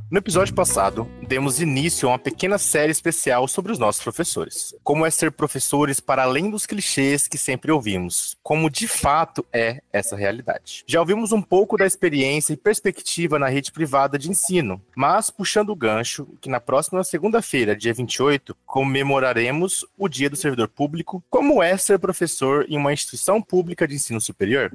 No episódio passado, demos início a uma pequena série especial sobre os nossos professores. Como é ser professores para além dos clichês que sempre ouvimos. Como de fato é essa realidade. Já ouvimos um pouco da experiência e perspectiva na rede privada de ensino, mas puxando o gancho que na próxima segunda-feira, dia 28, comemoraremos o Dia do Servidor Público. Como é ser professor em uma instituição pública de ensino superior?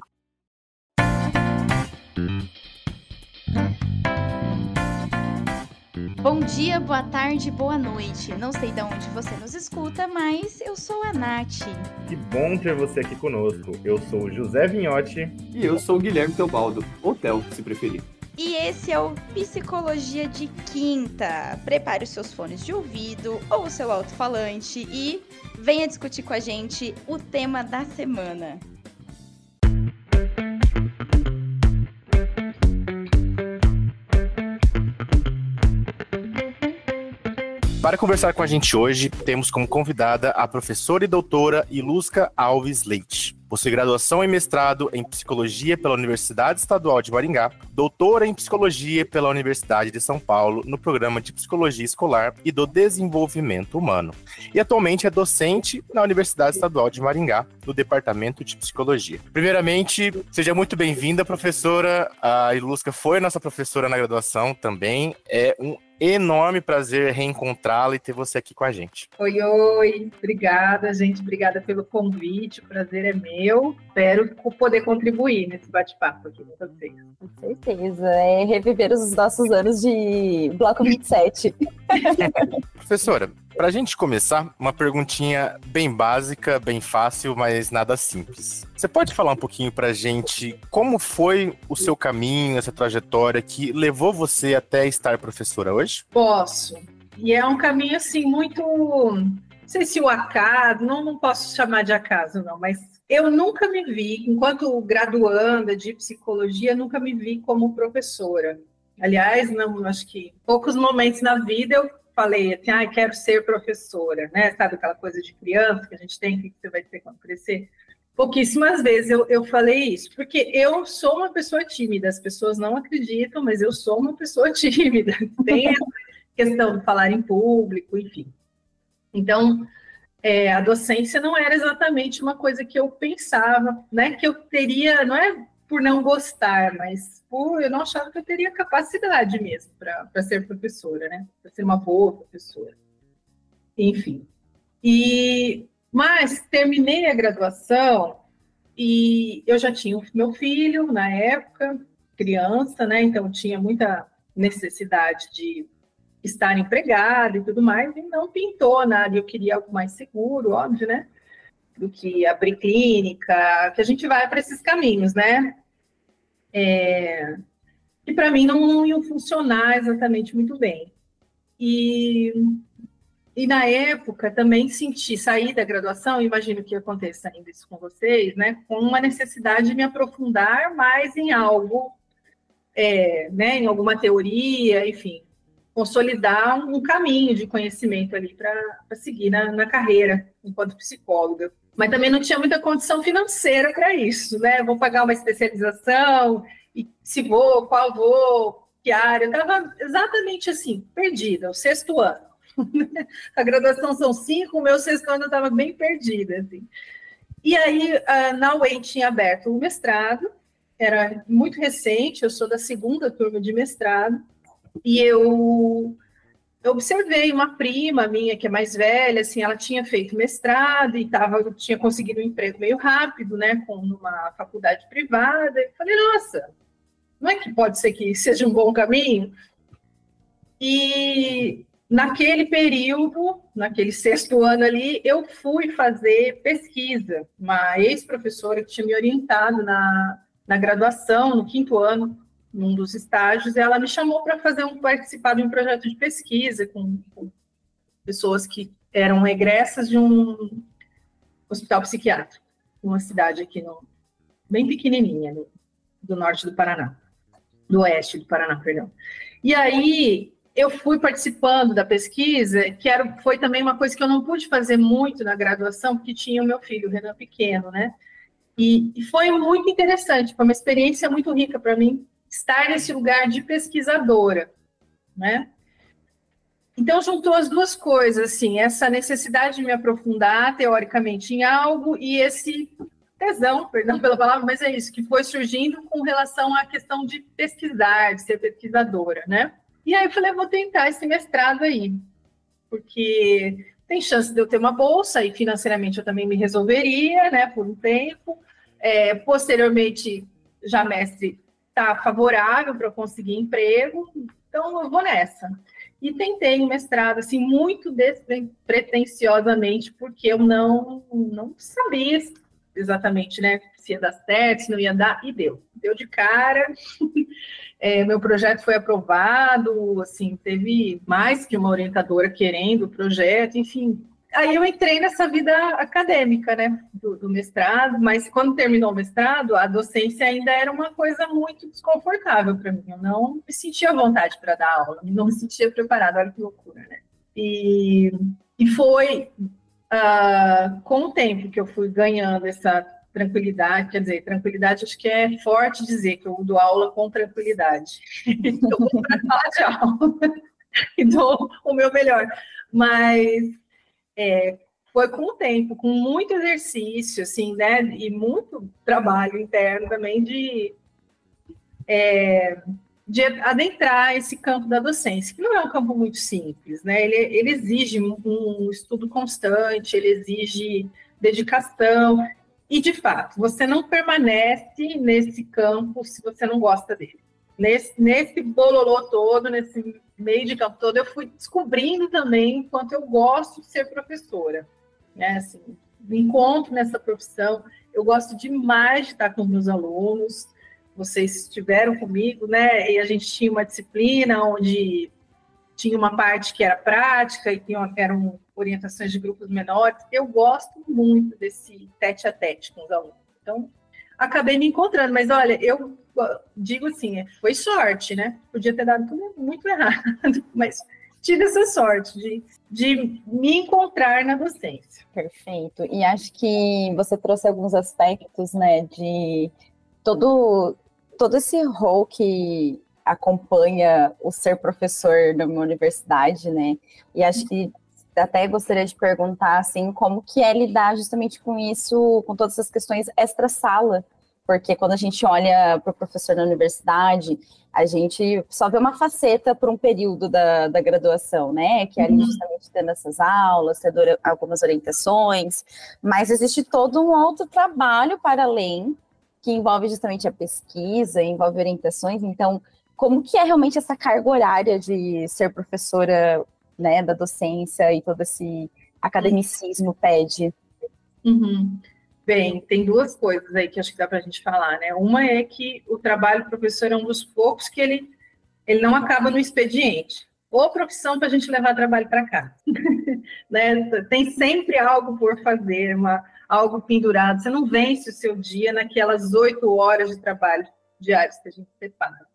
Bom dia, boa tarde, boa noite. Não sei de onde você nos escuta, mas eu sou a Nath. Que bom ter você aqui conosco. Eu sou o José Vinhotti. E eu sou o Guilherme Teobaldo, ou Theo, se preferir. E esse é o Psicologia de Quinta. Prepare os seus fones de ouvido ou o seu alto-falante e venha discutir com a gente o tema da semana. Para conversar com a gente hoje, temos como convidada a professora e doutora Ilusca Alves Leite. Possui graduação e mestrado em Psicologia pela Universidade Estadual de Maringá, doutora em Psicologia pela Universidade de São Paulo no programa de Psicologia Escolar e do Desenvolvimento Humano. E atualmente é docente na Universidade Estadual de Maringá, no Departamento de Psicologia. Primeiramente, seja muito bem-vinda, professora. A Ilusca foi nossa professora na graduação também. É um enorme prazer reencontrá-la e ter você aqui com a gente. Oi, obrigada, gente. Obrigada pelo convite. O prazer é meu. Espero poder contribuir nesse bate-papo aqui com vocês. Com certeza. É reviver os nossos anos de Bloco 27. Professora, para a gente começar, uma perguntinha bem básica, bem fácil, mas nada simples. Você pode falar um pouquinho para a gente como foi o seu caminho, essa trajetória que levou você até estar professora hoje? Posso. E é um caminho, assim, muito... Não sei se o acaso, não posso chamar de acaso, não, mas eu nunca me vi, enquanto graduanda de psicologia, nunca me vi como professora. Aliás, não, acho que poucos momentos na vida eu falei assim, quero ser professora, né? Sabe aquela coisa de criança que a gente tem, que você vai ser quando crescer? Pouquíssimas vezes eu falei isso, porque eu sou uma pessoa tímida, as pessoas não acreditam, mas eu sou uma pessoa tímida. Tem essa questão de falar em público, enfim. Então, a docência não era exatamente uma coisa que eu pensava, né? Que eu teria, não é por não gostar, mas eu não achava que eu teria capacidade mesmo para ser professora, né? Para ser uma boa professora. Enfim. Mas terminei a graduação e eu já tinha o meu filho na época, criança, né? Então tinha muita necessidade de estar empregada e tudo mais, e não pintou nada. Eu queria algo mais seguro, óbvio, né? Do que abrir clínica, que a gente vai para esses caminhos, né? Que para mim não iam funcionar exatamente muito bem. E na época também saí da graduação, imagino que aconteça ainda isso com vocês, né? Com uma necessidade de me aprofundar mais em algo, né? Em alguma teoria, enfim, consolidar um caminho de conhecimento ali para seguir na carreira enquanto psicóloga. Mas também não tinha muita condição financeira para isso, né? Vou pagar uma especialização, e se vou, qual vou, que área. Eu estava exatamente assim, perdida, o sexto ano. A graduação são 5, o meu sexto ano eu estava bem perdida, assim. E aí, na UEM tinha aberto o mestrado, era muito recente, eu sou da segunda turma de mestrado, e eu observei uma prima minha, que é mais velha, assim, ela tinha feito mestrado e tinha conseguido um emprego meio rápido, né, numa faculdade privada. Eu falei, nossa, não é que pode ser que seja um bom caminho? E naquele período, naquele sexto ano ali, eu fui fazer pesquisa. Uma ex-professora que tinha me orientado na graduação, no quinto ano, num dos estágios, ela me chamou para participar de um projeto de pesquisa com pessoas que eram egressas de um hospital psiquiátrico, uma cidade aqui bem pequenininha, do norte do Paraná, do oeste do Paraná, perdão. E aí eu fui participando da pesquisa, que foi também uma coisa que eu não pude fazer muito na graduação, porque tinha o meu filho, o Renan pequeno, né? E foi muito interessante, foi uma experiência muito rica para mim, estar nesse lugar de pesquisadora. né? Então, juntou as duas coisas, assim, essa necessidade de me aprofundar teoricamente em algo e esse tesão, perdão pela palavra, mas é isso, que foi surgindo com relação à questão de pesquisar, de ser pesquisadora, né? E aí eu falei, vou tentar esse mestrado aí, porque tem chance de eu ter uma bolsa e financeiramente eu também me resolveria, né, por um tempo. Posteriormente, já mestre está favorável para eu conseguir emprego, então eu vou nessa. E tentei um mestrado, assim, muito despretensiosamente, porque eu não sabia exatamente, né, se ia dar certo, se não ia dar, e deu. Deu de cara, meu projeto foi aprovado, assim, teve mais que uma orientadora querendo o projeto, enfim. Aí eu entrei nessa vida acadêmica, né, do mestrado, mas quando terminou o mestrado, a docência ainda era uma coisa muito desconfortável para mim. Eu não me sentia à vontade para dar aula, não me sentia preparada, olha que loucura, né? E foi com o tempo que eu fui ganhando essa tranquilidade, quer dizer, tranquilidade acho que é forte dizer que eu dou aula com tranquilidade. Eu vou para a sala de aula e dou o meu melhor, mas foi com o tempo, com muito exercício, assim, né, e muito trabalho interno também de adentrar esse campo da docência, que não é um campo muito simples, né, ele exige um estudo constante, ele exige dedicação, e, de fato, você não permanece nesse campo se você não gosta dele. Nesse bololô todo, nesse meio de campo todo, eu fui descobrindo também quanto eu gosto de ser professora, né? Assim, me encontro nessa profissão, eu gosto demais de estar com meus alunos, vocês estiveram comigo, né? E a gente tinha uma disciplina onde tinha uma parte que era prática e eram orientações de grupos menores. Eu gosto muito desse tete-a-tete com os alunos. Então, acabei me encontrando, mas olha, eu digo assim, foi sorte, né? Podia ter dado tudo muito errado, mas tive essa sorte de me encontrar na docência. Perfeito. E acho que você trouxe alguns aspectos, né, de todo esse rol que acompanha o ser professor numa universidade, né? E acho que até gostaria de perguntar, assim, como que é lidar justamente com isso, com todas essas questões extra-sala, porque quando a gente olha para o professor na universidade, a gente só vê uma faceta por um período da graduação, né? Que é ali justamente tendo essas aulas, tendo algumas orientações, mas existe todo um outro trabalho para além, que envolve justamente a pesquisa, envolve orientações. Então, como que é realmente essa carga horária de ser professora, né, da docência e todo esse academicismo pede? Bem, tem duas coisas aí que acho que dá para a gente falar, né? Uma é que o trabalho do professor é um dos poucos que ele não acaba no expediente. Ou profissão para a gente levar trabalho para casa. Né? Tem sempre algo por fazer, algo pendurado. Você não vence o seu dia naquelas 8 horas de trabalho diários que a gente separa.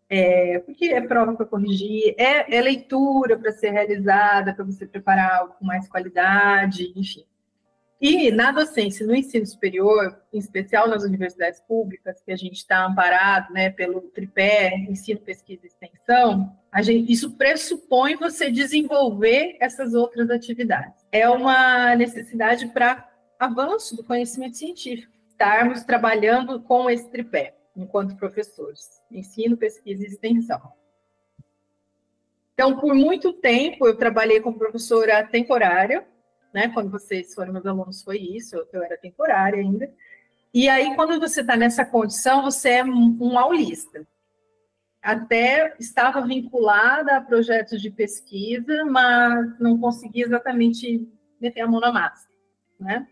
Porque é prova para corrigir, é leitura para ser realizada, para você preparar algo com mais qualidade, enfim. E na docência, no ensino superior, em especial nas universidades públicas, que a gente está amparado, né, pelo tripé, ensino, pesquisa e extensão, isso pressupõe você desenvolver essas outras atividades. É uma necessidade para avanço do conhecimento científico, estarmos trabalhando com esse tripé, enquanto professores, ensino, pesquisa e extensão. Então, por muito tempo, eu trabalhei como professora temporária, né? Quando vocês foram meus alunos, foi isso, eu era temporária ainda. E aí, quando você está nessa condição, você é um aulista. Até estava vinculada a projetos de pesquisa, mas não conseguia exatamente meter a mão na massa, né?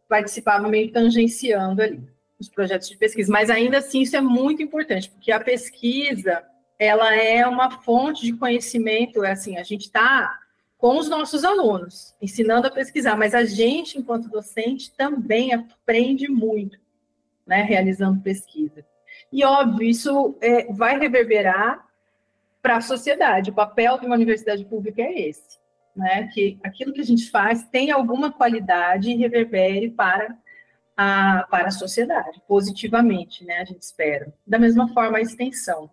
Participava meio tangenciando ali os projetos de pesquisa, mas ainda assim isso é muito importante, porque a pesquisa, ela é uma fonte de conhecimento, assim, a gente está com os nossos alunos, ensinando a pesquisar, mas a gente, enquanto docente, também aprende muito, né, realizando pesquisa. E, óbvio, isso vai reverberar para a sociedade. O papel de uma universidade pública é esse, né, que aquilo que a gente faz tem alguma qualidade e reverbere para a sociedade, positivamente, né, a gente espera. Da mesma forma, a extensão.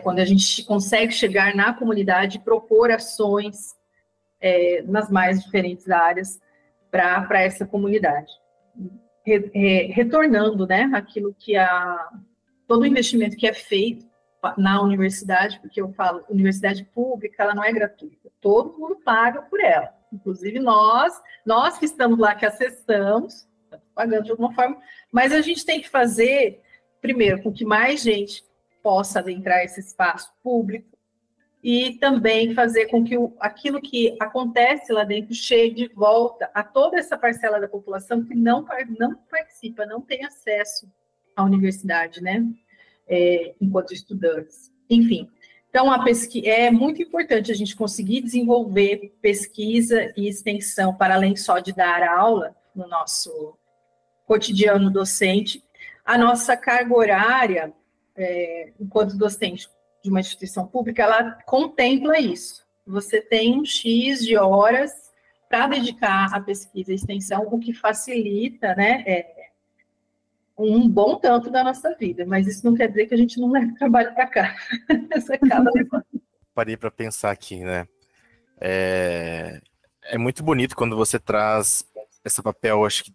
Quando a gente consegue chegar na comunidade e propor ações nas mais diferentes áreas para essa comunidade. Retornando, né, aquilo que todo o investimento que é feito na universidade, porque eu falo, universidade pública, ela não é gratuita, todo mundo paga por ela, inclusive nós que estamos lá, que acessamos, pagando de alguma forma, mas a gente tem que fazer, primeiro, com que mais gente possa adentrar esse espaço público, e também fazer com que aquilo que acontece lá dentro chegue de volta a toda essa parcela da população que não participa, não tem acesso à universidade, né? Enquanto estudantes. Enfim, então é muito importante a gente conseguir desenvolver pesquisa e extensão para além só de dar aula no nosso cotidiano docente. A nossa carga horária, enquanto docente de uma instituição pública, ela contempla isso. Você tem um X de horas para dedicar à pesquisa e extensão, o que facilita, né, um bom tanto da nossa vida, mas isso não quer dizer que a gente não leve trabalho para cá. Você acaba levando. Parei para pensar aqui, né? É muito bonito quando você traz esse papel, acho que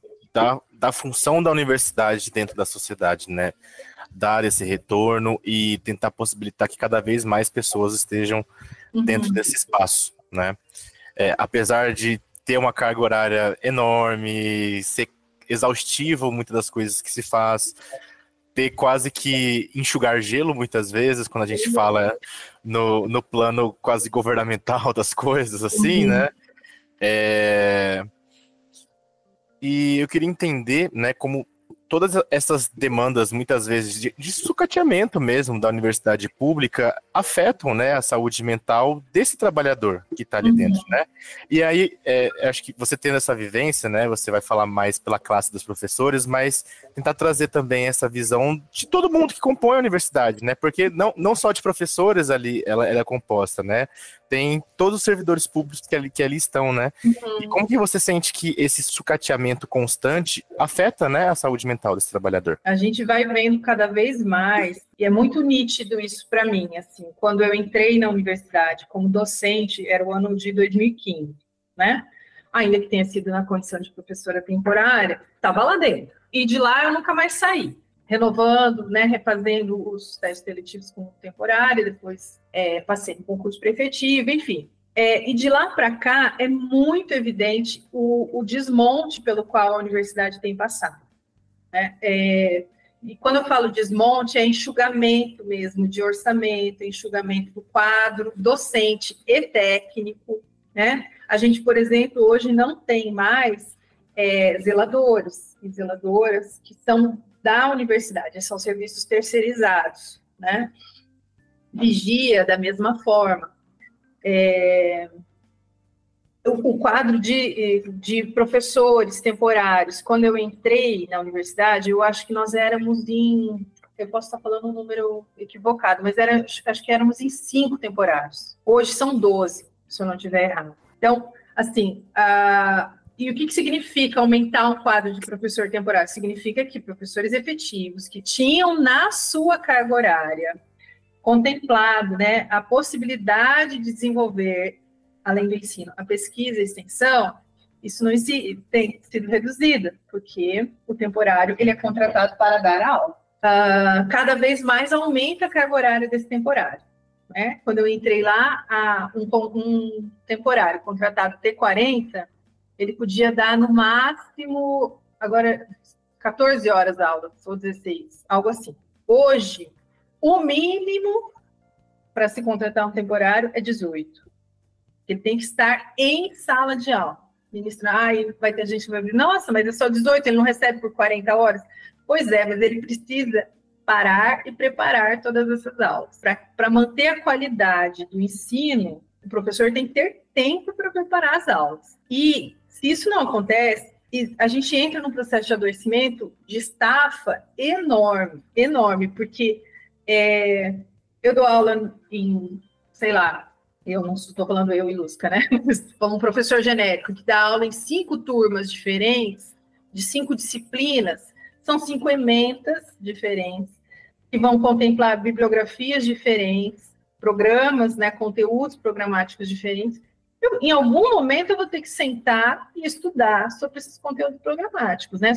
da função da universidade dentro da sociedade, né? Dar esse retorno e tentar possibilitar que cada vez mais pessoas estejam dentro desse espaço, né? Apesar de ter uma carga horária enorme, ser exaustivo muitas das coisas que se faz, ter quase que enxugar gelo muitas vezes, quando a gente fala no plano quase governamental das coisas, assim, né? E eu queria entender, né, como todas essas demandas, muitas vezes, de sucateamento mesmo da universidade pública, afetam, né, a saúde mental desse trabalhador que está ali dentro, né? E aí, acho que você tendo essa vivência, né, você vai falar mais pela classe dos professores, mas tentar trazer também essa visão de todo mundo que compõe a universidade, né? Porque não só de professores ali ela é composta, né? Tem todos os servidores públicos que ali estão, né? E como que você sente que esse sucateamento constante afeta, né, a saúde mental desse trabalhador? A gente vai vendo cada vez mais, e é muito nítido isso para mim, assim, quando eu entrei na universidade como docente, era o ano de 2015, né? Ainda que tenha sido na condição de professora temporária, estava lá dentro. E de lá eu nunca mais saí, renovando, né, refazendo os testes seletivos como temporária, depois passei no concurso prefetivo, enfim. E de lá para cá é muito evidente o desmonte pelo qual a universidade tem passado, né? E quando eu falo desmonte, é enxugamento mesmo de orçamento, enxugamento do quadro docente e técnico, né? A gente, por exemplo, hoje não tem mais zeladores e zeladoras que são da universidade, são serviços terceirizados, né? Vigia da mesma forma. O quadro de professores temporários, quando eu entrei na universidade, eu acho que nós éramos eu posso estar falando um número equivocado, mas acho que éramos em 5 temporários. Hoje são 12, se eu não estiver errado. Então, assim, e o que significa aumentar um quadro de professor temporário? Significa que professores efetivos que tinham na sua carga horária contemplado, né, a possibilidade de desenvolver, além do ensino, a pesquisa e a extensão, isso não tem sido reduzido, porque o temporário ele é contratado para dar aula. Cada vez mais aumenta a carga horária desse temporário, né? Quando eu entrei lá, um temporário contratado T40, ele podia dar no máximo, agora, 14 horas a aula, ou 16, algo assim. Hoje, o mínimo para se contratar um temporário é 18. Ele tem que estar em sala de aula. Ministrar, vai ter gente que vai dizer, nossa, mas é só 18, ele não recebe por 40 horas. Pois é, mas ele precisa parar e preparar todas essas aulas. Para manter a qualidade do ensino, o professor tem que ter tempo para preparar as aulas. E se isso não acontece, a gente entra num processo de adoecimento de estafa enorme, enorme, porque eu dou aula em, sei lá, eu não estou falando eu e Lusca, né? Como um professor genérico que dá aula em 5 turmas diferentes, de 5 disciplinas, são 5 ementas diferentes, que vão contemplar bibliografias diferentes, programas, né, conteúdos programáticos diferentes. Em algum momento eu vou ter que sentar e estudar sobre esses conteúdos programáticos, né,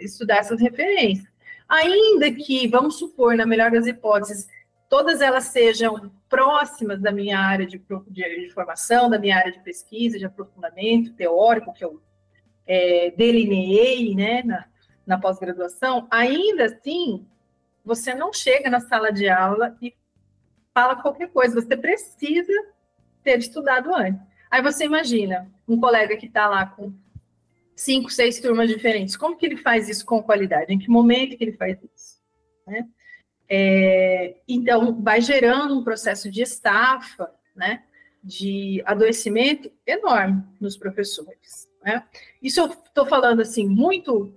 estudar essas referências. Ainda que, vamos supor, na melhor das hipóteses, todas elas sejam próximas da minha área de formação, da minha área de pesquisa, de aprofundamento teórico, que eu delineei, né, na pós-graduação, ainda assim, você não chega na sala de aula e fala qualquer coisa, você precisa ter estudado antes. Aí você imagina um colega que está lá com 5, 6 turmas diferentes, como que ele faz isso com qualidade? Em que momento que ele faz isso? Né? Então, vai gerando um processo de estafa, né, de adoecimento enorme nos professores. Né? Isso eu estou falando, assim, muito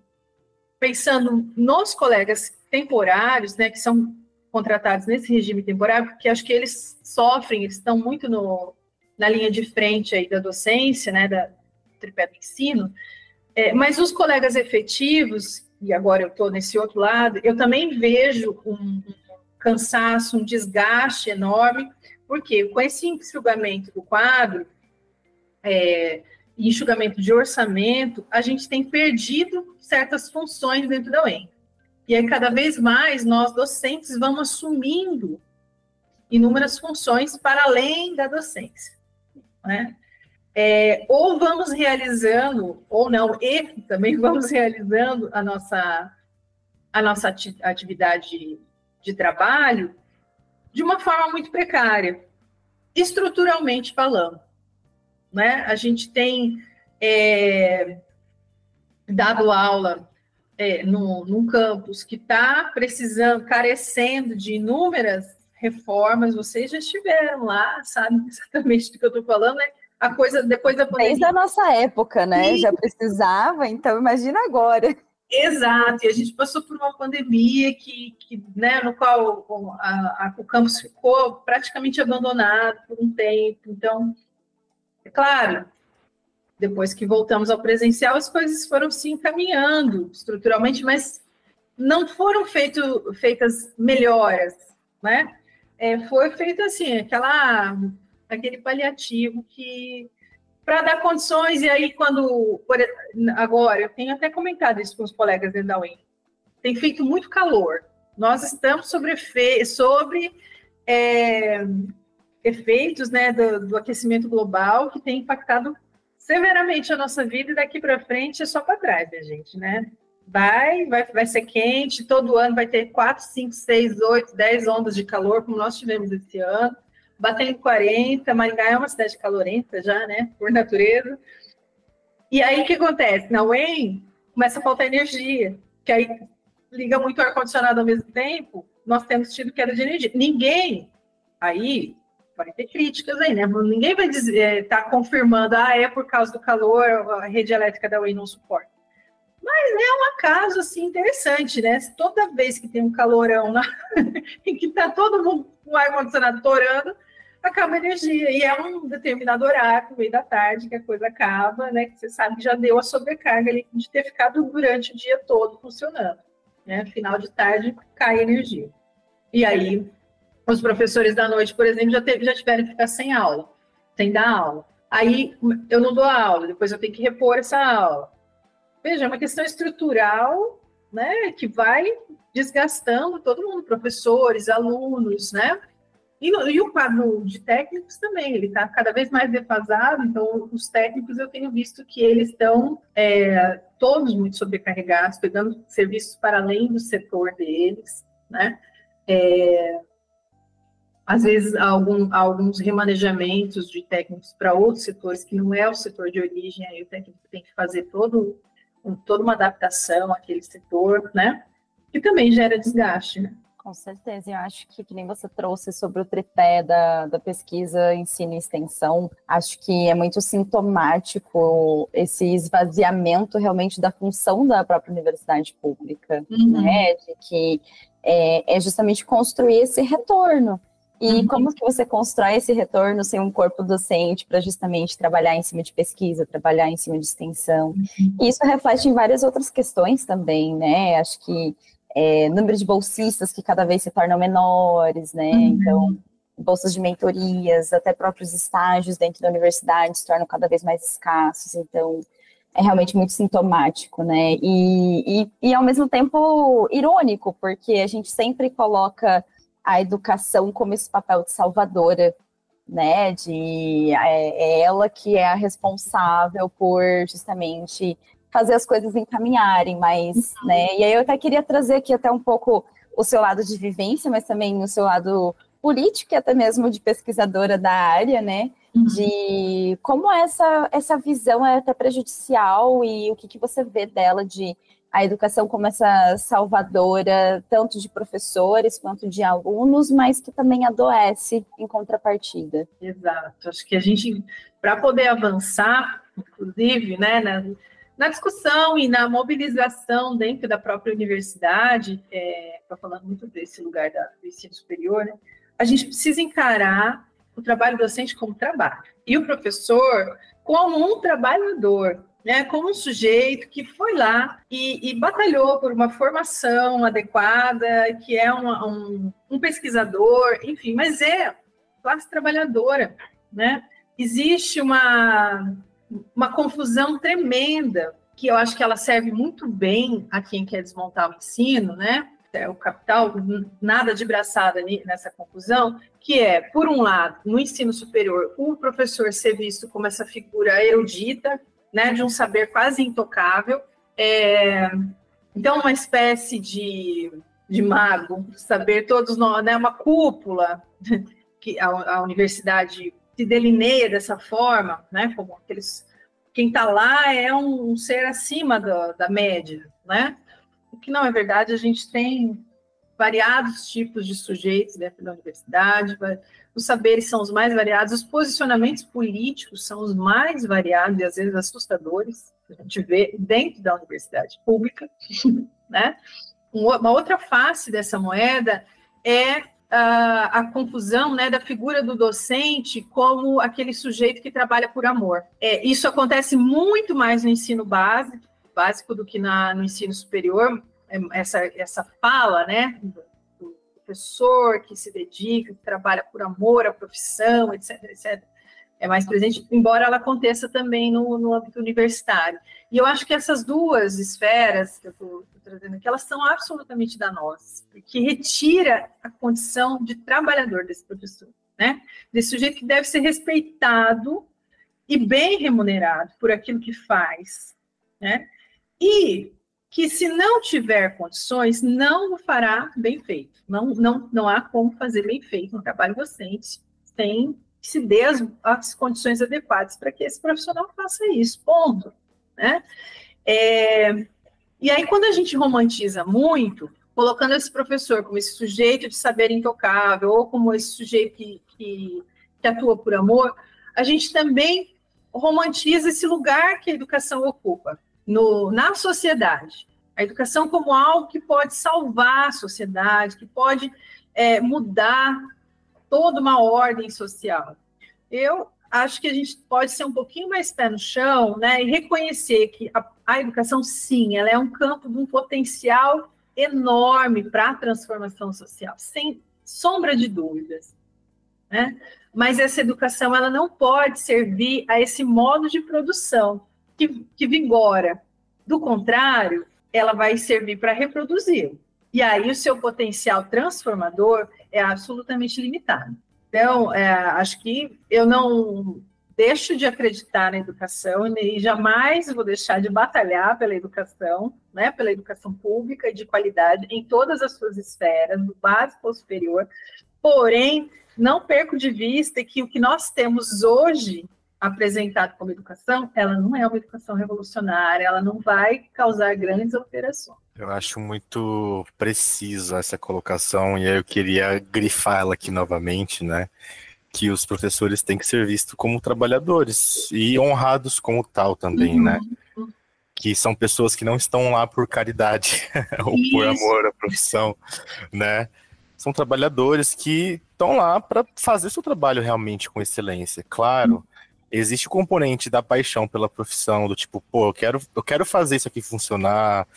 pensando nos colegas temporários, né, que são contratados nesse regime temporário, porque acho que eles sofrem, eles estão muito na linha de frente aí da docência, né, da tripé do ensino, mas os colegas efetivos, e agora eu estou nesse outro lado, eu também vejo um cansaço, um desgaste enorme, porque com esse enxugamento do quadro, enxugamento de orçamento, a gente tem perdido certas funções dentro da UEM. E aí, cada vez mais, nós, docentes, vamos assumindo inúmeras funções para além da docência. Né? Ou vamos realizando, ou não, e também vamos realizando a nossa atividade de trabalho de uma forma muito precária, estruturalmente falando. Né? A gente tem dado aula num campus que está precisando, carecendo de inúmeras reformas, vocês já estiveram lá, sabem exatamente do que eu estou falando, né? A coisa, depois da pandemia... Desde a nossa época, né? Já precisava, então imagina agora. Exato, e a gente passou por uma pandemia né, no qual o campus ficou praticamente abandonado por um tempo, então, é claro, depois que voltamos ao presencial, as coisas foram se encaminhando estruturalmente, mas não foram feitas melhoras, né? Foi feito assim, aquele paliativo para dar condições, e aí agora, eu tenho até comentado isso com os colegas dentro da UEM, tem feito muito calor, nós estamos sobre efeitos, né, do aquecimento global, que tem impactado severamente a nossa vida, e daqui para frente é só para trás, né, gente, né? Vai ser quente, todo ano vai ter 4, 5, 6, 8, 10 ondas de calor, como nós tivemos esse ano, batendo 40, Maringá é uma cidade calorenta já, né, por natureza. E aí, o que acontece? Na UEM, começa a faltar energia, que aí liga muito o ar-condicionado ao mesmo tempo, nós temos tido queda de energia. Ninguém, aí, vai ter críticas aí, né? Ninguém vai dizer, tá confirmando, é por causa do calor, a rede elétrica da UEM não suporta. Mas é um caso, assim, interessante, né? Toda vez que tem um calorão em que tá todo mundo com o ar-condicionado torando, acaba a energia. E é um determinado horário, no meio da tarde, que a coisa acaba, né? Que você sabe que já deu a sobrecarga ali de ter ficado durante o dia todo funcionando. Né? Final de tarde, cai a energia. E aí, os professores da noite, por exemplo, já tiveram que ficar sem aula, sem dar aula. Aí, eu não dou aula, depois eu tenho que repor essa aula. Veja, é uma questão estrutural, né, que vai desgastando todo mundo, professores, alunos, né? E o quadro de técnicos também, ele está cada vez mais defasado, então os técnicos eu tenho visto que eles estão todos muito sobrecarregados, pegando serviços para além do setor deles, né? Às vezes, alguns remanejamentos de técnicos para outros setores, que não é o setor de origem, aí o técnico tem que fazer toda uma adaptação àquele setor, né? Que também gera desgaste, né? Com certeza, eu acho que nem você trouxe sobre o tripé da pesquisa, ensino e extensão, acho que é muito sintomático esse esvaziamento realmente da função da própria universidade pública, né? De que é justamente construir esse retorno. E como que você constrói esse retorno sem um corpo docente para justamente trabalhar em cima de pesquisa, trabalhar em cima de extensão? E isso reflete em várias outras questões também, né? Acho que número de bolsistas que cada vez se tornam menores, né? Então, bolsas de mentorias, até próprios estágios dentro da universidade se tornam cada vez mais escassos, então é realmente muito sintomático, né? E ao mesmo tempo irônico, porque a gente sempre coloca a educação como esse papel de salvadora, né? É ela que é a responsável por justamente fazer as coisas encaminharem, mas, né? E aí eu até queria trazer aqui até um pouco o seu lado de vivência, mas também o seu lado político e até mesmo de pesquisadora da área, né? De como essa visão é até prejudicial e o que você vê dela de a educação como essa salvadora, tanto de professores quanto de alunos, mas que também adoece em contrapartida. Exato. Acho que a gente, para poder avançar, inclusive, né, na discussão e na mobilização dentro da própria universidade, estou falando muito desse lugar do ensino superior, né, a gente precisa encarar o trabalho docente como trabalho. E o professor como um trabalhador, né, como um sujeito que foi lá e batalhou por uma formação adequada, que é um pesquisador, enfim, mas é classe trabalhadora, né? Existe uma confusão tremenda, que eu acho que ela serve muito bem a quem quer desmontar o ensino, né? O capital, nada de braçada nessa confusão, que é, por um lado, no ensino superior, o professor ser visto como essa figura erudita, né, de um saber quase intocável, então uma espécie de mago, saber todos nós, né, uma cúpula, que a universidade se delineia dessa forma, né, como quem está lá é um ser acima da média, né? O que não é verdade, a gente tem variados tipos de sujeitos dentro da universidade, os saberes são os mais variados, os posicionamentos políticos são os mais variados e às vezes assustadores, que a gente vê dentro da universidade pública, né? Uma outra face dessa moeda é a confusão, né, da figura do docente como aquele sujeito que trabalha por amor. Isso acontece muito mais no ensino básico do que no ensino superior, essa fala, né, do professor que se dedica, que trabalha por amor à profissão, etc, etc, é mais presente, embora ela aconteça também no âmbito universitário. E eu acho que essas duas esferas que eu estou trazendo aqui, elas são absolutamente danosas, porque retira a condição de trabalhador desse professor, né, desse sujeito que deve ser respeitado e bem remunerado por aquilo que faz, né, e que se não tiver condições, não o fará bem feito. Não há como fazer bem feito um trabalho docente sem que se dê as condições adequadas para que esse profissional faça isso, ponto. Né? E aí, quando a gente romantiza muito, colocando esse professor como esse sujeito de saber intocável, ou como esse sujeito que atua por amor, a gente também romantiza esse lugar que a educação ocupa na sociedade. A educação como algo que pode salvar a sociedade, que pode mudar toda uma ordem social. Eu acho que a gente pode ser um pouquinho mais pé no chão, né, e reconhecer que a educação, sim, ela é um campo de um potencial enorme para a transformação social, sem sombra de dúvidas, né? Mas essa educação ela não pode servir a esse modo de produção que vigora. Do contrário, ela vai servir para reproduzir. E aí o seu potencial transformador é absolutamente limitado. Então, acho que eu não deixo de acreditar na educação e jamais vou deixar de batalhar pela educação, né, pela educação pública de qualidade em todas as suas esferas, do básico ao superior. Porém, não perco de vista que o que nós temos hoje apresentado como educação, ela não é uma educação revolucionária, ela não vai causar grandes alterações. Eu acho muito precisa essa colocação, e aí eu queria grifar ela aqui novamente, né? Que os professores têm que ser vistos como trabalhadores e honrados como tal também, né? Que são pessoas que não estão lá por caridade ou por amor à profissão, né? São trabalhadores que estão lá para fazer seu trabalho realmente com excelência. Claro, existe o componente da paixão pela profissão, do tipo, pô, eu quero fazer isso aqui funcionar,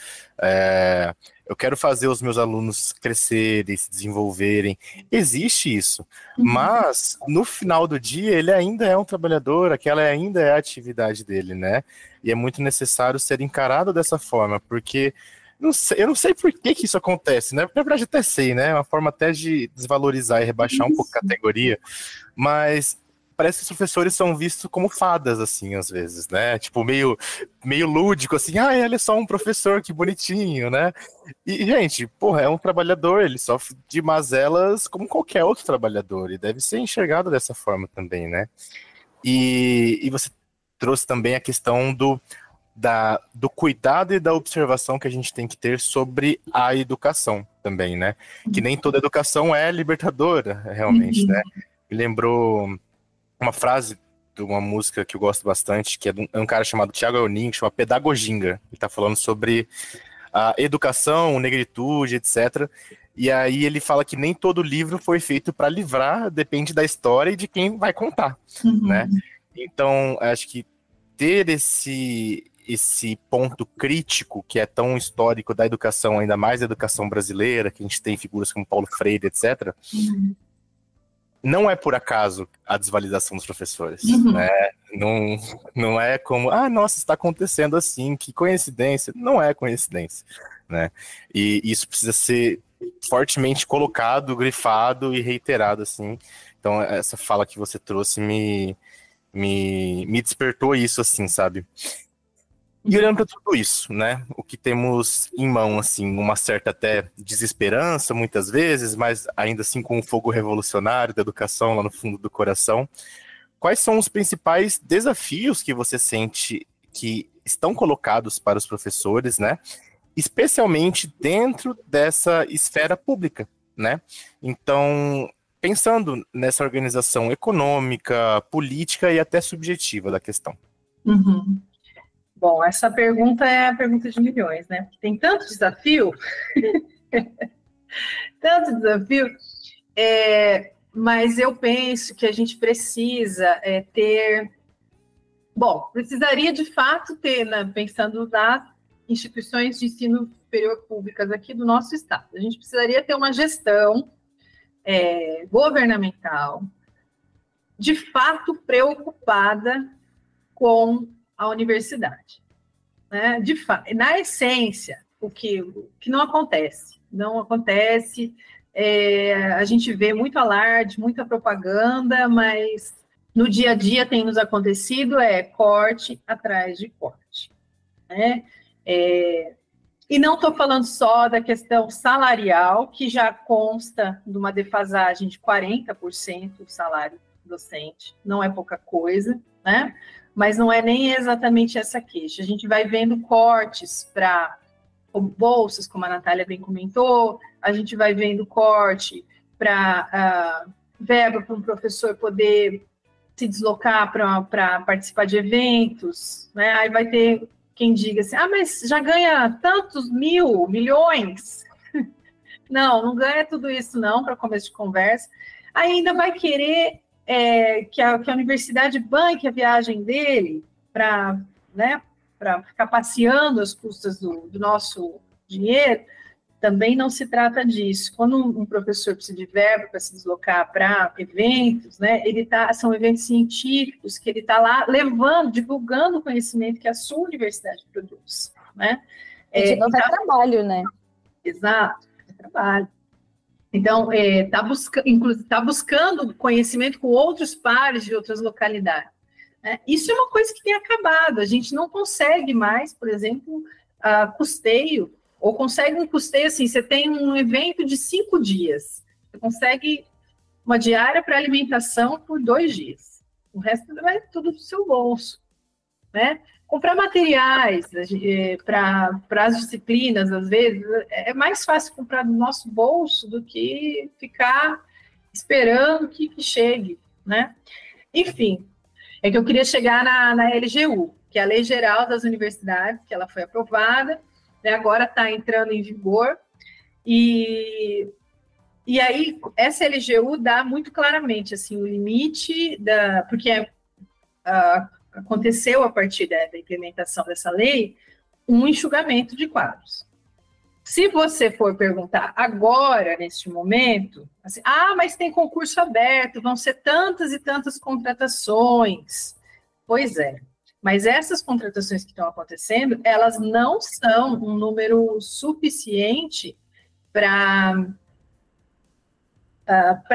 eu quero fazer os meus alunos crescerem, se desenvolverem. Existe isso, mas no final do dia ele ainda é um trabalhador, aquela ainda é a atividade dele, né? E é muito necessário ser encarado dessa forma, porque eu não sei por que isso acontece, né? Na verdade até sei, né? É uma forma até de desvalorizar e rebaixar um pouco a categoria, mas parece que os professores são vistos como fadas, assim, às vezes, né? Tipo, meio lúdico, assim, ele é só um professor, que bonitinho, né? E, gente, porra, é um trabalhador, ele sofre de mazelas como qualquer outro trabalhador, e deve ser enxergado dessa forma também, né? E você trouxe também a questão do cuidado e da observação que a gente tem que ter sobre a educação também, né? Que nem toda educação é libertadora, realmente, né? Me lembrou uma frase de uma música que eu gosto bastante, que é de um cara chamado Thiago Elninho, que chama Pedagoginga. Ele tá falando sobre a educação, negritude, etc. E aí ele fala que nem todo livro foi feito para livrar, depende da história e de quem vai contar, né? Então, acho que ter esse ponto crítico, que é tão histórico da educação, ainda mais da educação brasileira, que a gente tem figuras como Paulo Freire, etc., não é por acaso a desvalidação dos professores, né? Não é como, nossa, está acontecendo assim, que coincidência. Não é coincidência, né? E isso precisa ser fortemente colocado, grifado e reiterado, assim. Então, essa fala que você trouxe me despertou isso, assim, sabe? E olhando para tudo isso, né, o que temos em mão, assim, uma certa até desesperança, muitas vezes, mas ainda assim com o fogo revolucionário da educação lá no fundo do coração, quais são os principais desafios que você sente que estão colocados para os professores, né, especialmente dentro dessa esfera pública, né? Então, pensando nessa organização econômica, política e até subjetiva da questão. Bom, essa pergunta é a pergunta de milhões, né? Porque tem tanto desafio, mas eu penso que a gente precisa precisaria de fato ter, né, pensando nas instituições de ensino superior públicas aqui do nosso estado, a gente precisaria ter uma gestão governamental de fato preocupada com a universidade, né? De fato, na essência, o que não acontece, a gente vê muito alarde, muita propaganda, mas no dia a dia tem nos acontecido corte atrás de corte, né? E não estou falando só da questão salarial, que já consta de uma defasagem de 40% do salário docente, não é pouca coisa, né? Mas não é nem exatamente essa queixa. A gente vai vendo cortes para bolsas, como a Natália bem comentou, a gente vai vendo corte para verba para um professor poder se deslocar para participar de eventos, né? Aí vai ter quem diga assim, mas já ganha tantos milhões. Não ganha tudo isso não, para começo de conversa. Ainda vai querer que a universidade banque a viagem dele para ficar passeando às custas do nosso dinheiro. Também não se trata disso. Quando um professor precisa de verba para se deslocar para eventos, né, são eventos científicos que ele está lá divulgando o conhecimento que a sua universidade produz, né? De novo é trabalho, né? Exato, é trabalho. Então, está buscando conhecimento com outros pares de outras localidades. Isso é uma coisa que tem acabado. A gente não consegue mais, por exemplo, custeio, ou consegue um custeio assim, você tem um evento de 5 dias, você consegue uma diária para alimentação por 2 dias. O resto vai tudo do seu bolso, né? Comprar materiais para as disciplinas, às vezes, é mais fácil comprar do nosso bolso do que ficar esperando que chegue, né? Enfim, é que eu queria chegar na LGU, que é a Lei Geral das Universidades, que ela foi aprovada, né, agora está entrando em vigor, e aí essa LGU dá muito claramente assim, o limite, porque aconteceu a partir da implementação dessa lei, um enxugamento de quadros. Se você for perguntar agora, neste momento, assim, mas tem concurso aberto, vão ser tantas e tantas contratações. Pois é, mas essas contratações que estão acontecendo, elas não são um número suficiente para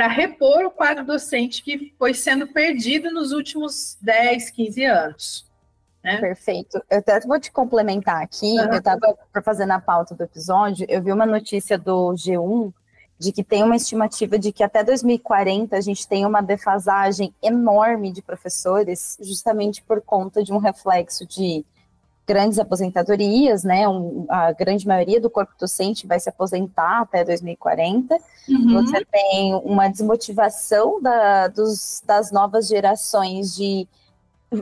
repor o quadro docente que foi sendo perdido nos últimos 10, 15 anos. Né? Perfeito. Eu até vou te complementar aqui. Eu estava fazendo a pauta do episódio, eu vi uma notícia do G1 de que tem uma estimativa de que até 2040 a gente tem uma defasagem enorme de professores, justamente por conta de um reflexo de grandes aposentadorias, né? A grande maioria do corpo docente vai se aposentar até 2040. Você tem uma desmotivação das novas gerações de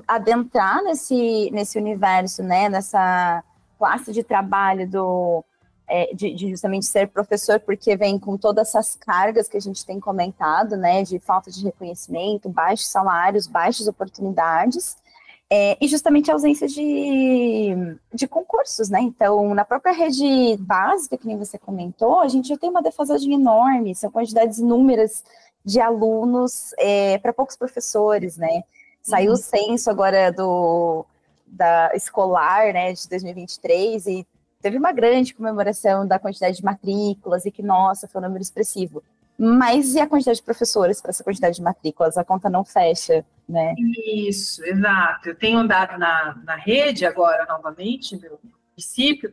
adentrar nesse universo, né, nessa classe de trabalho de justamente ser professor, porque vem com todas essas cargas que a gente tem comentado, né, de falta de reconhecimento, baixos salários, baixas oportunidades, e justamente a ausência de concursos, né, então na própria rede básica, que nem você comentou, a gente já tem uma defasagem enorme, são quantidades inúmeras de alunos para poucos professores, né. Saiu o censo agora da escolar, né, de 2023, e teve uma grande comemoração da quantidade de matrículas, e que, nossa, foi um número expressivo. Mas e a quantidade de professores para essa quantidade de matrículas? A conta não fecha, né? Isso, exato. Eu tenho andado na rede agora, novamente, no município,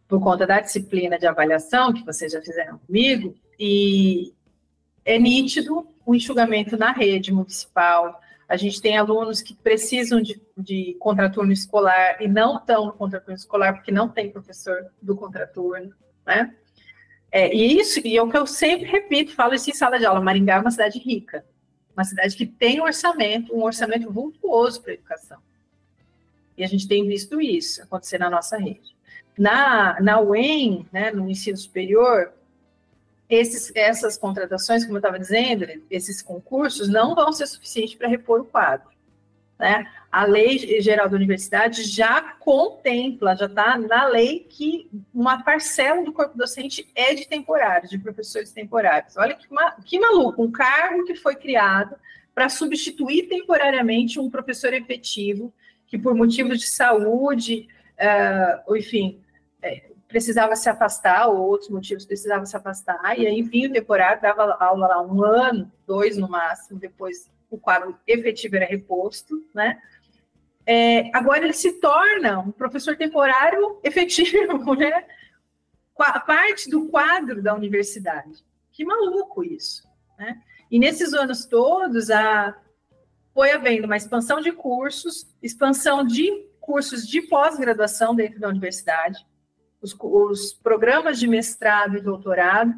por conta da disciplina de avaliação, que vocês já fizeram comigo, e é nítido o enxugamento na rede municipal. A gente tem alunos que precisam de contraturno escolar e não estão no contraturno escolar porque não tem professor do contraturno, né? E é o que eu sempre repito, falo isso em sala de aula. Maringá é uma cidade rica, uma cidade que tem um orçamento vultuoso para a educação. E a gente tem visto isso acontecer na nossa rede. Na UEM, né, no ensino superior, essas contratações, como eu estava dizendo, esses concursos não vão ser suficientes para repor o quadro, né? A Lei Geral da Universidade já contempla, já está na lei, que uma parcela do corpo docente é de temporários, de professores temporários. Olha que maluco, um cargo que foi criado para substituir temporariamente um professor efetivo que, por motivos de saúde, enfim, precisava se afastar, ou outros motivos precisava se afastar, e aí vinha o temporário, dava aula lá 1 ano, 2 no máximo, depois o quadro efetivo era reposto, né? Agora ele se torna um professor temporário efetivo, né? Parte do quadro da universidade. Que maluco isso, né? E nesses anos todos, foi havendo uma expansão de cursos, expansão de cursos de pós-graduação dentro da universidade. Os programas de mestrado e doutorado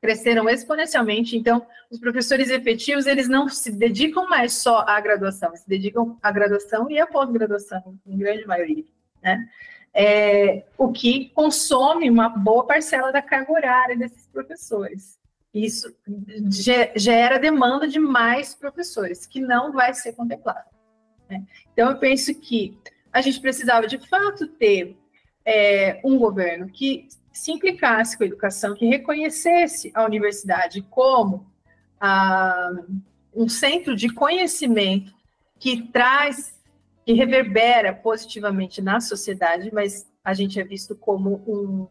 cresceram exponencialmente, então os professores efetivos, eles não se dedicam mais só à graduação, eles se dedicam à graduação e à pós-graduação, em grande maioria, né? O que consome uma boa parcela da carga horária desses professores. Isso gera demanda de mais professores, que não vai ser contemplado, né? Então eu penso que a gente precisava, de fato, ter um governo que se implicasse com a educação, que reconhecesse a universidade como um centro de conhecimento que reverbera positivamente na sociedade, mas a gente é visto como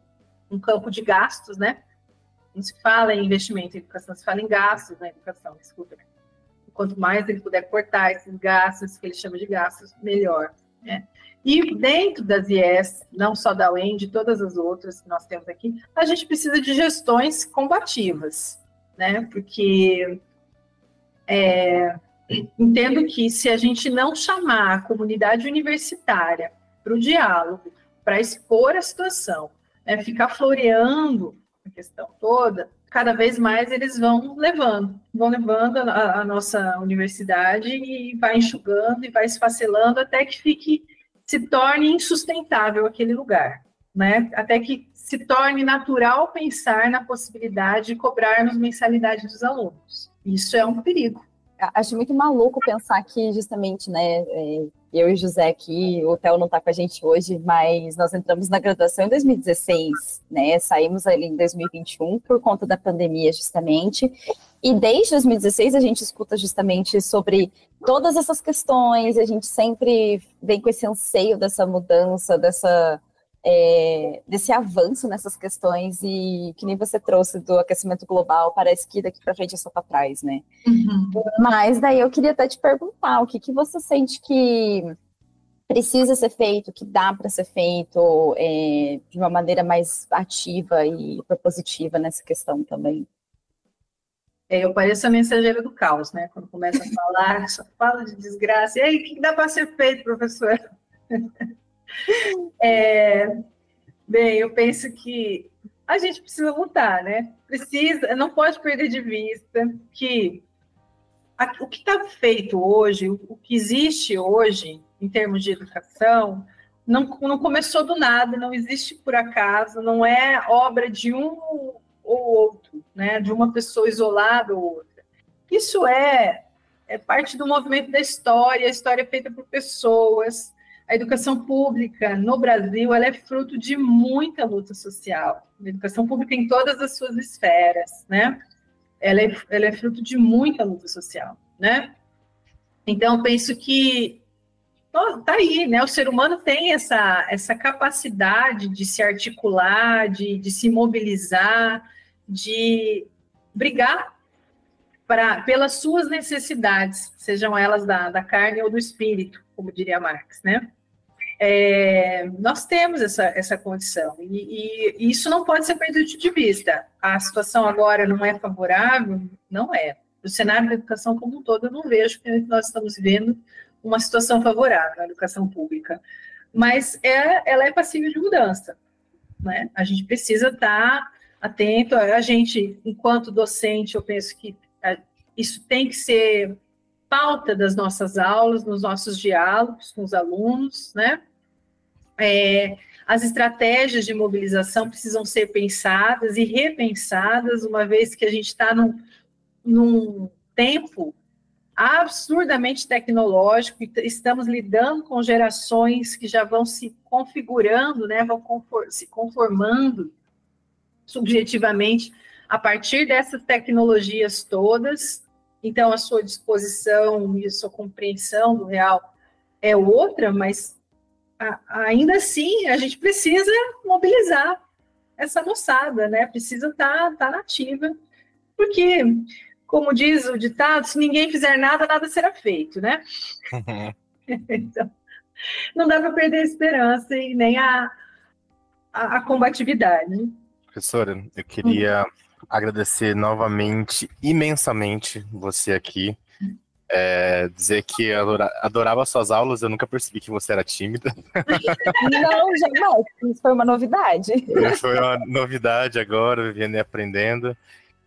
um campo de gastos, né? Não se fala em investimento em educação, se fala em gastos na educação, desculpa. Quanto mais ele puder cortar esses gastos, que ele chama de gastos, melhor, né? E dentro das IES, não só da UEM, de todas as outras que nós temos aqui, a gente precisa de gestões combativas, né? Porque entendo que se a gente não chamar a comunidade universitária para o diálogo, para expor a situação, né, ficar floreando a questão toda, cada vez mais eles vão levando a nossa universidade e vai enxugando e vai esfacelando até que se torne insustentável aquele lugar, né? Até que se torne natural pensar na possibilidade de cobrarmos mensalidade dos alunos. Isso é um perigo. Acho muito maluco pensar que, justamente, né, eu e o José aqui, o Theo não está com a gente hoje, mas nós entramos na graduação em 2016, né? Saímos ali em 2021 por conta da pandemia, justamente. E desde 2016 a gente escuta justamente sobre todas essas questões, a gente sempre vem com esse anseio dessa mudança, desse avanço nessas questões, e que nem você trouxe do aquecimento global, parece que daqui para frente é só para trás, né? Uhum. Mas daí eu queria até te perguntar, o que você sente que precisa ser feito, que dá para ser feito de uma maneira mais ativa e propositiva nessa questão também? Eu pareço a mensageira do caos, né? Quando começa a falar, só fala de desgraça. E aí, o que dá para ser feito, professor? Bem, eu penso que a gente precisa lutar, né? Não pode perder de vista que o que está feito hoje, o que existe hoje, em termos de educação, não começou do nada, não existe por acaso, não é obra de um ou outro, né? De uma pessoa isolada ou outra. Isso é parte do movimento da história, a história é feita por pessoas. A educação pública no Brasil, ela é fruto de muita luta social. A educação pública em todas as suas esferas, né? Ela é fruto de muita luta social, né? Então, eu penso que tá aí, né? O ser humano tem essa capacidade de se articular, de se mobilizar, de brigar pelas suas necessidades, sejam elas da carne ou do espírito, como diria Marx, né? Nós temos essa condição, e isso não pode ser perdido de vista. A situação agora não é favorável? Não é. O cenário da educação como um todo, eu não vejo que nós estamos vivendo uma situação favorável à educação pública, mas ela é passível de mudança, né? A gente precisa estar atento, a gente, enquanto docente, eu penso que isso tem que ser pauta das nossas aulas, nos nossos diálogos com os alunos, né? As estratégias de mobilização precisam ser pensadas e repensadas, uma vez que a gente está num tempo absurdamente tecnológico, e estamos lidando com gerações que já vão se configurando, né? Vão se conformando subjetivamente a partir dessas tecnologias todas. Então, a sua disposição e a sua compreensão do real é outra, mas ainda assim a gente precisa mobilizar essa moçada, né? Precisa estar nativa, porque, como diz o ditado, se ninguém fizer nada, nada será feito, né? Então, não dá para perder a esperança e nem a combatividade. Professora, eu queria agradecer novamente, imensamente, você aqui. Dizer que eu adorava suas aulas, eu nunca percebi que você era tímida. Não, jamais. Isso foi uma novidade. Foi uma novidade agora, vivendo e aprendendo.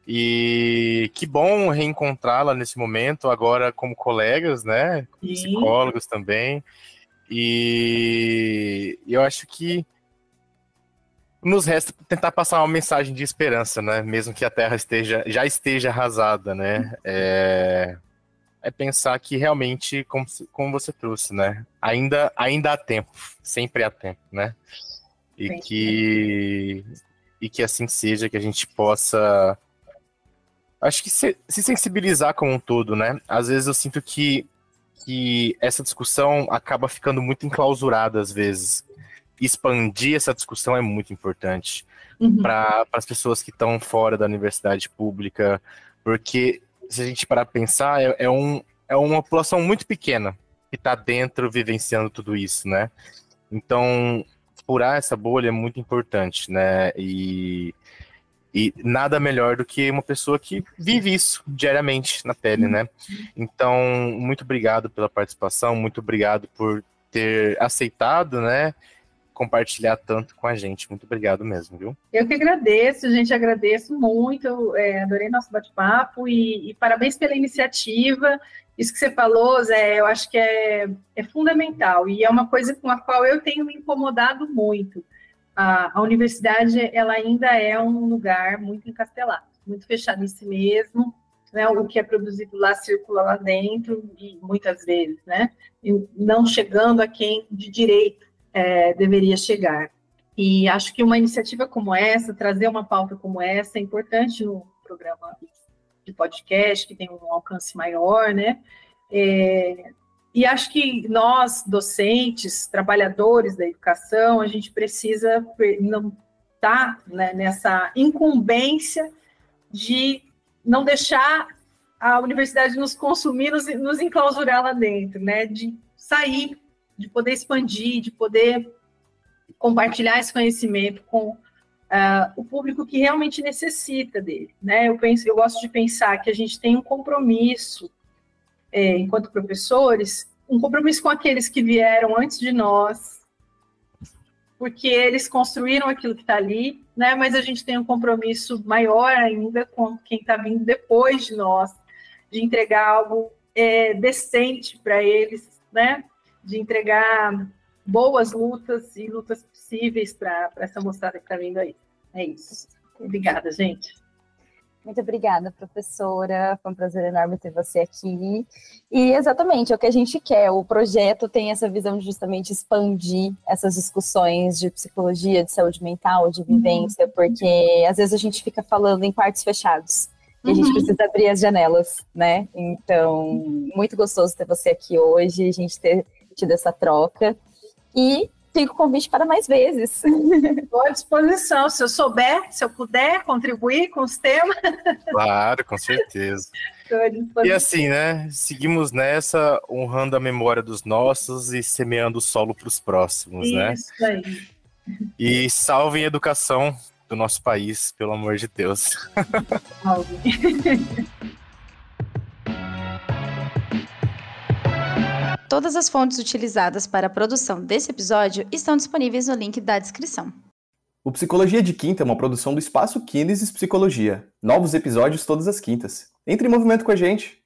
E que bom reencontrá-la nesse momento, agora como colegas, né? Como psicólogos também. E eu acho que nos resta tentar passar uma mensagem de esperança, né? Mesmo que a Terra já esteja arrasada, né? É pensar que realmente, como você trouxe, né? Ainda há tempo, sempre há tempo, né? E que assim seja, que a gente possa, acho que se sensibilizar como um todo, né? Às vezes eu sinto que essa discussão acaba ficando muito enclausurada às vezes. Expandir essa discussão é muito importante para as pessoas que estão fora da universidade pública, porque se a gente parar para pensar, é uma população muito pequena que está dentro vivenciando tudo isso, né? Então, furar essa bolha é muito importante, né? E nada melhor do que uma pessoa que vive isso diariamente na pele, né? Então, muito obrigado pela participação, muito obrigado por ter aceitado, né? Compartilhar tanto com a gente. Muito obrigado mesmo, viu? Eu que agradeço, gente, agradeço muito, adorei nosso bate-papo e parabéns pela iniciativa. Isso que você falou, Zé, eu acho que é fundamental e é uma coisa com a qual eu tenho me incomodado muito. A universidade, ela ainda é um lugar muito encastelado, muito fechado em si mesmo, né, o que é produzido lá circula lá dentro, e muitas vezes, né, e não chegando a quem de direito deveria chegar. E acho que uma iniciativa como essa, trazer uma pauta como essa, é importante no programa de podcast, que tem um alcance maior, né? E acho que nós, docentes, trabalhadores da educação, a gente precisa não estar, né, nessa incumbência de não deixar a universidade nos consumir, nos enclausurar lá dentro, né? De sair, de poder expandir, de poder compartilhar esse conhecimento com o público que realmente necessita dele, né? Eu gosto de pensar que a gente tem um compromisso, enquanto professores, um compromisso com aqueles que vieram antes de nós, porque eles construíram aquilo que está ali, né? Mas a gente tem um compromisso maior ainda com quem está vindo depois de nós, de entregar algo decente para eles, né? De entregar boas lutas e lutas possíveis para essa moçada que está vindo aí. É isso. Obrigada, gente. Muito obrigada, professora. Foi um prazer enorme ter você aqui. E exatamente, é o que a gente quer. O projeto tem essa visão de justamente expandir essas discussões de psicologia, de saúde mental, de vivência, porque às vezes a gente fica falando em quartos fechados. E a gente precisa abrir as janelas, né? Então, muito gostoso ter você aqui hoje, a gente ter tido essa troca. E fica o convite para mais vezes. Estou à disposição. Se eu souber, se eu puder contribuir com os temas. Claro, com certeza. Estou à disposição. E assim, né? Seguimos nessa, honrando a memória dos nossos e semeando o solo para os próximos, né? Isso aí. E salvem a educação do nosso país, pelo amor de Deus. Todas as fontes utilizadas para a produção desse episódio estão disponíveis no link da descrição. O Psicologia de Quinta é uma produção do Espaço Kinesis Psicologia. Novos episódios todas as quintas. Entre em movimento com a gente!